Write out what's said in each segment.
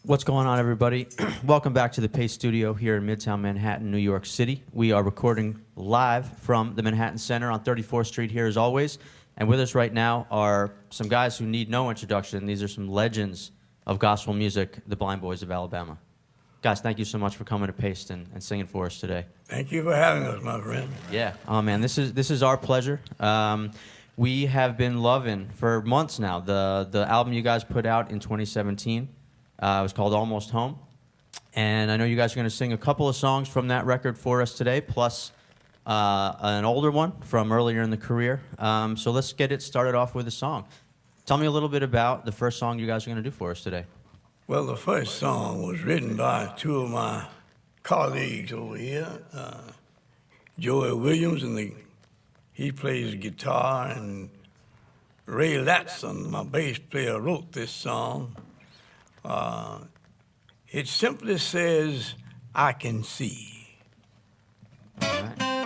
What's going on, everybody? Welcome back to the Pace Studio here in Midtown Manhattan, New York City. We are recording live from the Manhattan Center on 34th Street here as always. And with us right now are some guys who need no introduction. These are some legends of gospel music, the Blind Boys of Alabama. Guys, thank you so much for coming to Pace and singing for us today. Thank you for having us, my friend. Yeah. Oh, man, this is our pleasure. We have been loving for months now the album you guys put out in 2017. It was called Almost Home. And I know you guys are going to sing a couple of songs from that record for us today, plus an older one from earlier in the career. So let's get it started off with a song. Tell me a little bit about the first song you guys are going to do for us today. Well, the first song was written by two of my colleagues over here, Joey Williams, and he plays guitar, and Ray Latson, my bass player, wrote this song. It simply says, I can see. All right.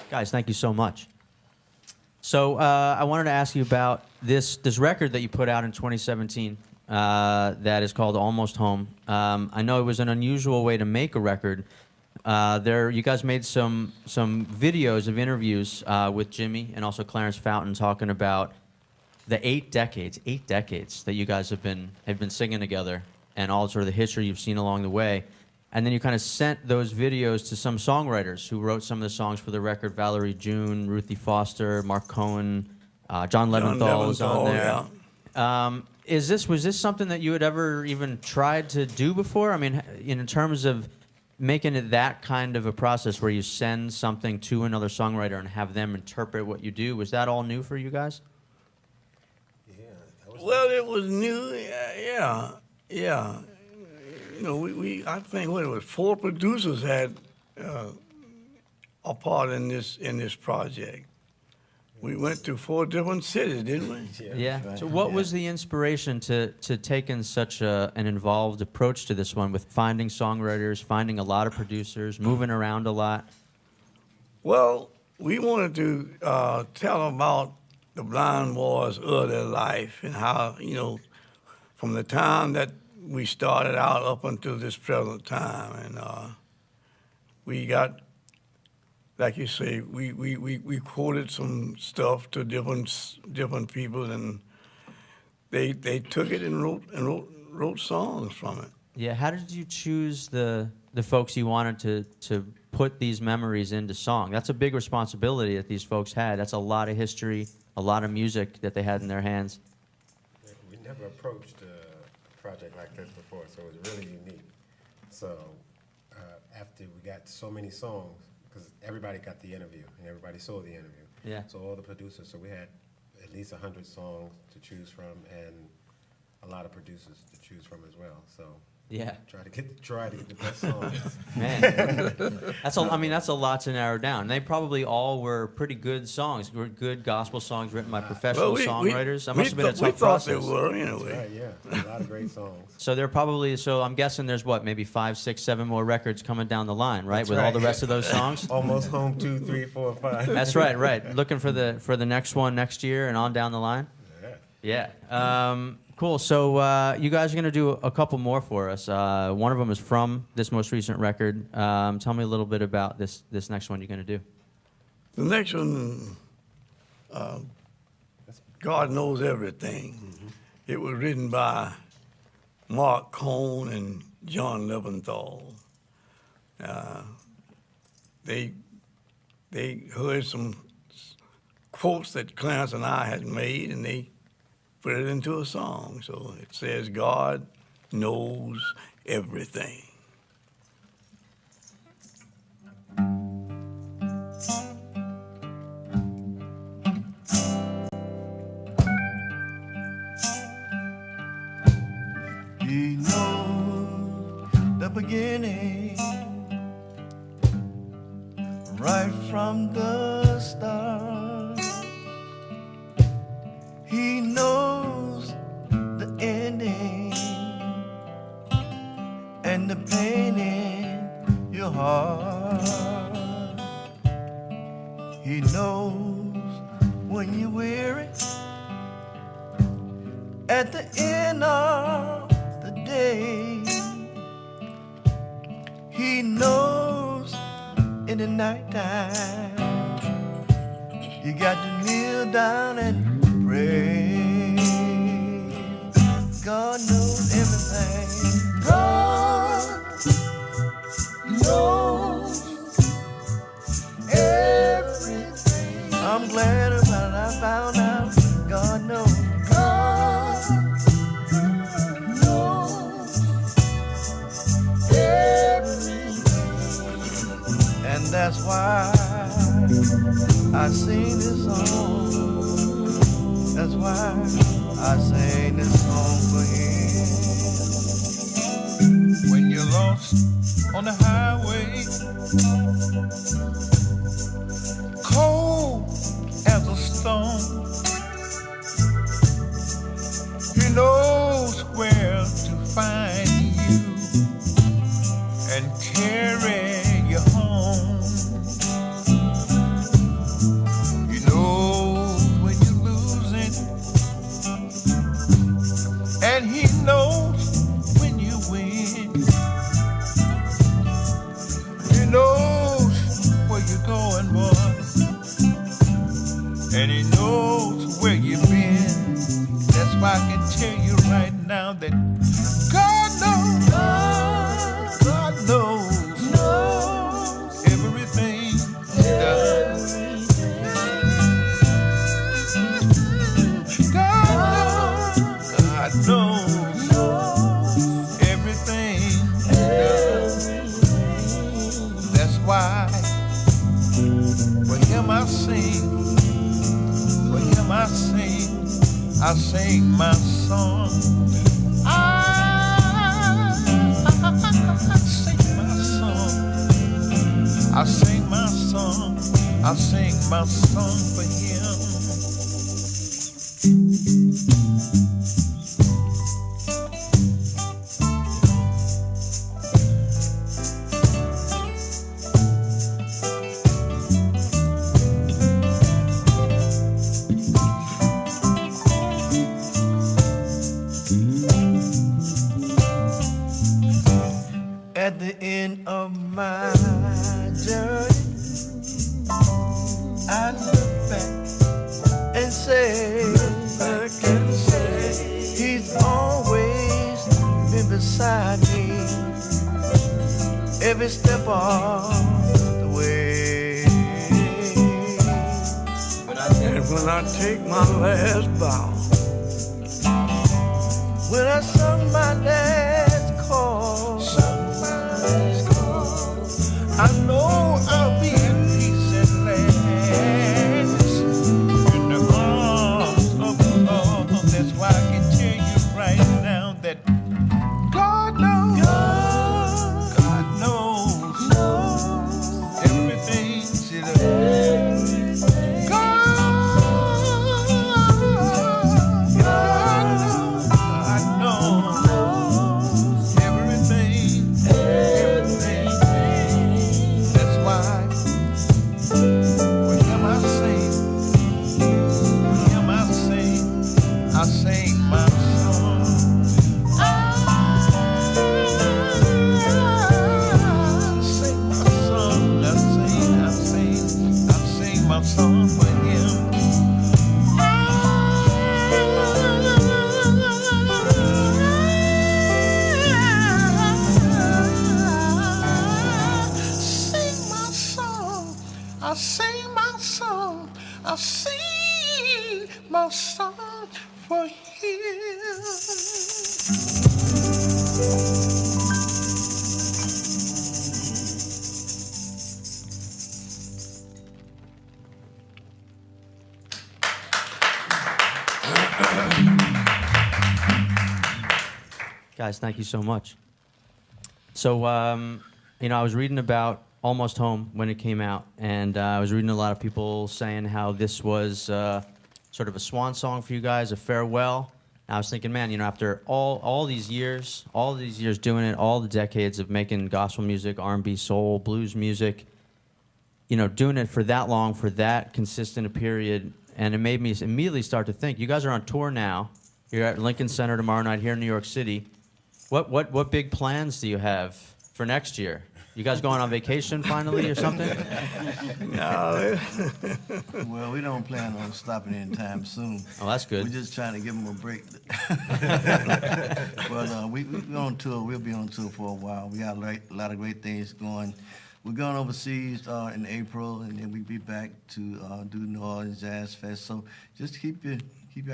Guys, thank you so much. So I wanted to ask you about this record that you put out in 2017 that is called Almost Home. I know it was an unusual way to make a record. You guys made some videos of interviews with Jimmy and also Clarence Fountain talking about the 8 decades that you guys have been singing together and all sort of the history you've seen along the way. And then you kind of sent those videos to some songwriters who wrote some of the songs for the record: Valerie June, Ruthie Foster, Mark Cohen, John Leventhal is on there. Yeah. Was this something that you had ever even tried to do before? I mean, in terms of making it that kind of a process where you send something to another songwriter and have them interpret what you do, was that all new for you guys? Well, it was new. Yeah. You know, I think what it was, 4 producers had a part in this project. We went to 4 different cities, didn't we? Yeah. Right. So what was the inspiration to take in such an involved approach to this one, with finding songwriters, finding a lot of producers, moving around a lot? Well, we wanted to tell about the blind boys' early life and how, you know, from the time that we started out up until this present time. And we got, like you say, we quoted some stuff to different people, and they took it and wrote songs from it. Yeah. How did you choose the folks you wanted to put these memories into song? That's a big responsibility that these folks had. That's a lot of history, a lot of music that they had in their hands. We never approached a project like this before, so it was really unique. So after we got so many songs, because everybody got the interview and everybody saw the interview. Yeah. So all the producers, so we had at least 100 songs to choose from and a lot of producers to choose from as well. So Yeah. try to get the best songs. Man, that's a lot to narrow down. They probably all were pretty good songs, were good gospel songs written by professional songwriters. That must have been a tough process. We thought they were anyway. Right, yeah, a lot of great songs. So I'm guessing there's maybe 5, 6, 7 more records coming down the line, right? That's With all right. the rest of those songs. Almost Home 2, 3, 4, 5. That's right. Looking for the next one next year and on down the line. Yeah. Cool. So you guys are going to do a couple more for us. One of them is from this most recent record. Tell me a little bit about this next one you're going to do. The next one, God Knows Everything. Mm-hmm. It was written by Mark Cohen and John Leventhal. They heard some quotes that Clarence and I had made, and they put it into a song. So it says, God knows everything. He knows the beginning, right from the start. He knows the ending and the pain in your heart. He knows when you're weary at the end of the day. He knows in the nighttime you got to kneel down and pray. God knows everything. God knows everything. I'm glad about it. I found out God knows. God knows everything. And that's why I sing this song. That's why I sing this song for him. When you're lost on the highway, cold as a stone, he knows where to find you and carry you home. blind boy, and he knows where you've been. That's why I can tell you right now that God knows, God knows everything He does. God knows everything He does. That's why for Him I sing, for Him I sing my song. I sing my song. I sing my song. I sing my song for Him. At the end of my journey, I look back and say, He's always been beside me every step of the way. And when I take my last bow, When I sung my last call, I know I'll be at peace at last in the arms of the Lord. That's why I can tell you right now that God knows, God knows everything she does. God knows everything. That's why for Him I sing, for Him I sing my song. I sing my song, I sing my song for Him. I sing my song, I sing my song for Him. Guys, thank you so much. So, I was reading about Almost Home when it came out, and I was reading a lot of people saying how this was sort of a swan song for you guys, a farewell. And I was thinking, man, after all these years doing it, all the decades of making gospel music, R&B, soul, blues music, doing it for that long, for that consistent a period, and it made me immediately start to think, you guys are on tour now. You're at Lincoln Center tomorrow night here in New York City. What big plans do you have for next year? You guys going on vacation finally or something? no, Well, we don't plan on stopping anytime soon. Oh, that's good. We're just trying to give them a break. But we're on tour. We'll be on tour for a while. We got a lot of great things going. We're going overseas in April, and then we'll be back to do New Orleans Jazz Fest. So just keep your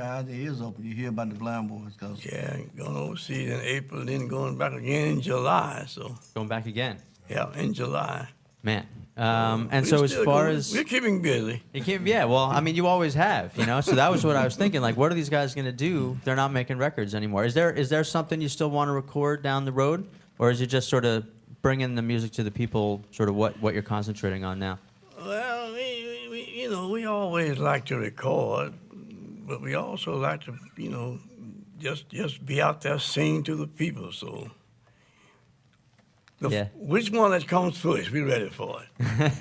eyes and ears open. You hear about the Blind Boys. yeah, going overseas in April, then going back again in July. So Going back again. yeah, in July. Man. And We're so as still far going- as... we're keeping busy. Yeah, well, I mean, you always have, So that was what I was thinking. Like, what are these guys going to do? They're not making records anymore. Is there something you still want to record down the road? Or is it just sort of bringing the music to the people, sort of what you're concentrating on now? Well, we always like to record, but we also like to, just be out there singing to the people. So, Yeah. which one that comes first, we're ready for it.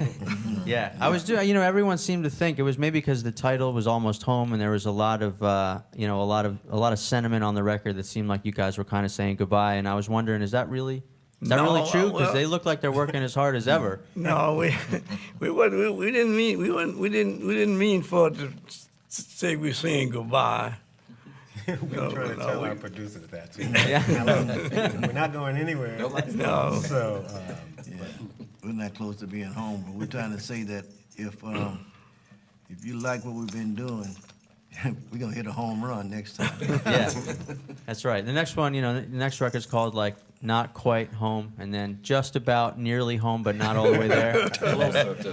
Yeah, I was doing. Everyone seemed to think it was maybe because the title was Almost Home, and there was a lot of, a lot of sentiment on the record that seemed like you guys were kind of saying goodbye. And I was wondering, is that really Is that really No, true? Because well- they look like they're working as hard as ever. No, we didn't mean for it to say we're saying goodbye. We're trying to tell we- our producers that too. Yeah. We're not going anywhere. No. So, Yeah, we're not close to being home, but we're trying to say that if you like what we've been doing, we're gonna hit a home run next time. Yeah, that's right. The next one, the next record's called like Not Quite Home, and then Just About Nearly Home, but not all the way there.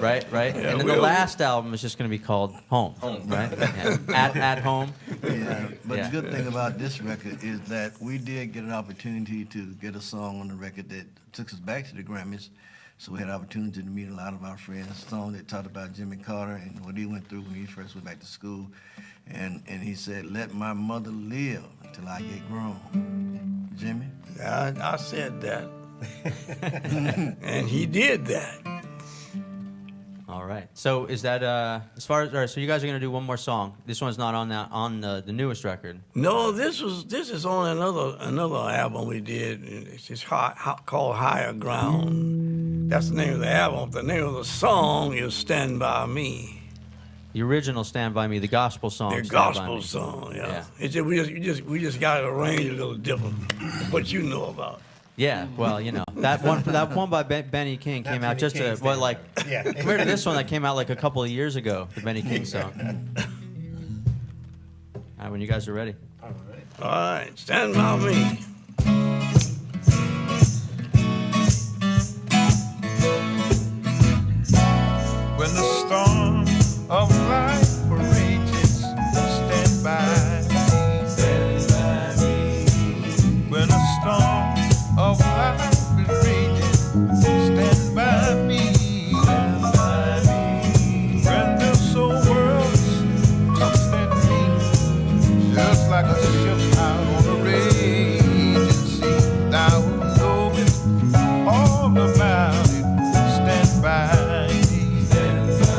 Right. And then the last album is just going to be called Home. Right. Yeah. At Home. Yeah, but Yeah. the good thing about this record is that we did get an opportunity to get a song on the record that took us back to the Grammys. So we had an opportunity to meet a lot of our friends. A song that talked about Jimmy Carter and what he went through when he first went back to school. And he said, "Let my mother live until I get grown." Jimmy? I said that, and he did that. All right. So is that as far as all right? So you guys are going to do one more song. This one's not on the newest record. No, this is on another album we did. It's just called Higher Ground. That's the name of the album. The name of the song is Stand By Me. The original "Stand By Me," the gospel song. The Stand By gospel Me. song, yeah. Yeah. It's just, we just got it arranged a little different. What you know about? Yeah, well, that one by Benny King came out Benny just King's compared to this one that came out like a couple of years ago, the Benny King song. All right, when you guys are ready. all right. All right, Stand By Me. When the storm of life rages, stand by me. Stand by me. When a storm of life is raging, stand by me. Stand by me. When this whole world comes at me, just like a ship out on a raging sea, thou knowest all about it. Stand by me. Stand by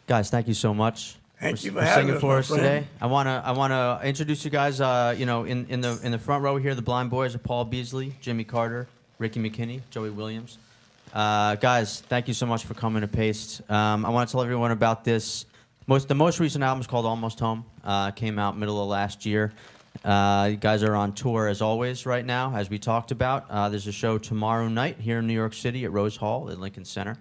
Guys, thank you so much. Thank you for for having singing us, for my us friend. today. I wanna introduce you guys. In the front row here, the Blind Boys are Paul Beasley, Jimmy Carter, Ricky McKinney, Joey Williams. Guys, thank you so much for coming to Paste. I want to tell everyone about this. The most recent album is called Almost Home. Came out middle of last year. You guys are on tour as always right now, as we talked about. There's a show tomorrow night here in New York City at Rose Hall at Lincoln Center.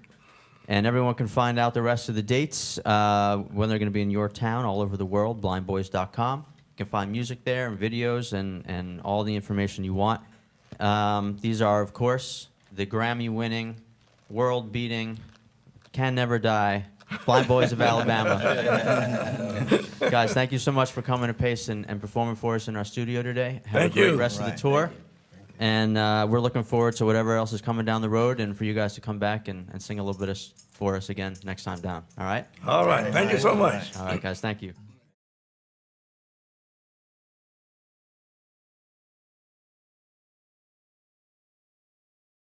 And everyone can find out the rest of the dates, when they're going to be in your town, all over the world, blindboys.com. You can find music there and videos and all the information you want. These are, of course, the Grammy-winning, world-beating, can never die, Blind Boys of Alabama. Guys, thank you so much for coming to Pace and performing for us in our studio today. Have Thank a great you. rest of Right, the tour. thank you. And we're looking forward to whatever else is coming down the road and for you guys to come back and sing a little bit for us again next time down. All right? All right. Thank you so much. All right, guys. Thank you.